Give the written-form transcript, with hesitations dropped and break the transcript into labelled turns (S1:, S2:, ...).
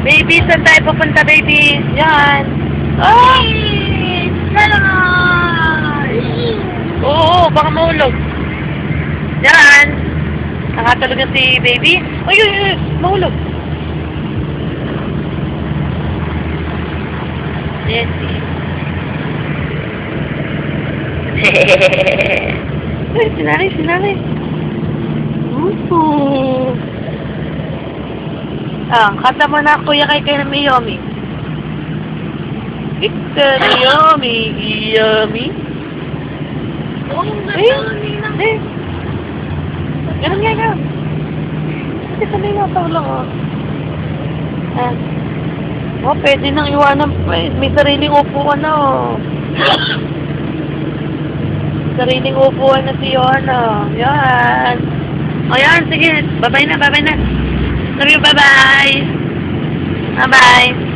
S1: Baby, saan tayo pupunta, baby? Yan. Oh! Oo, baka mahulog. Yan. Nakatulog na si baby. Uy, uy, uy, mahulog. Yes. Uy, sinari, sinari. Kata mo na, kuya, kay Miyomi. Ika, Miyomi, Miyomi. Eh. Ganun nga nga. Kasi sanay na tao lang, oh. Pwede nang iwanan. May sariling upuan na, oh. Sariling upuan na si Yohana. Yan. O yan, sige. Bye-bye na, bye-bye na. Love you, bye-bye. Bye-bye.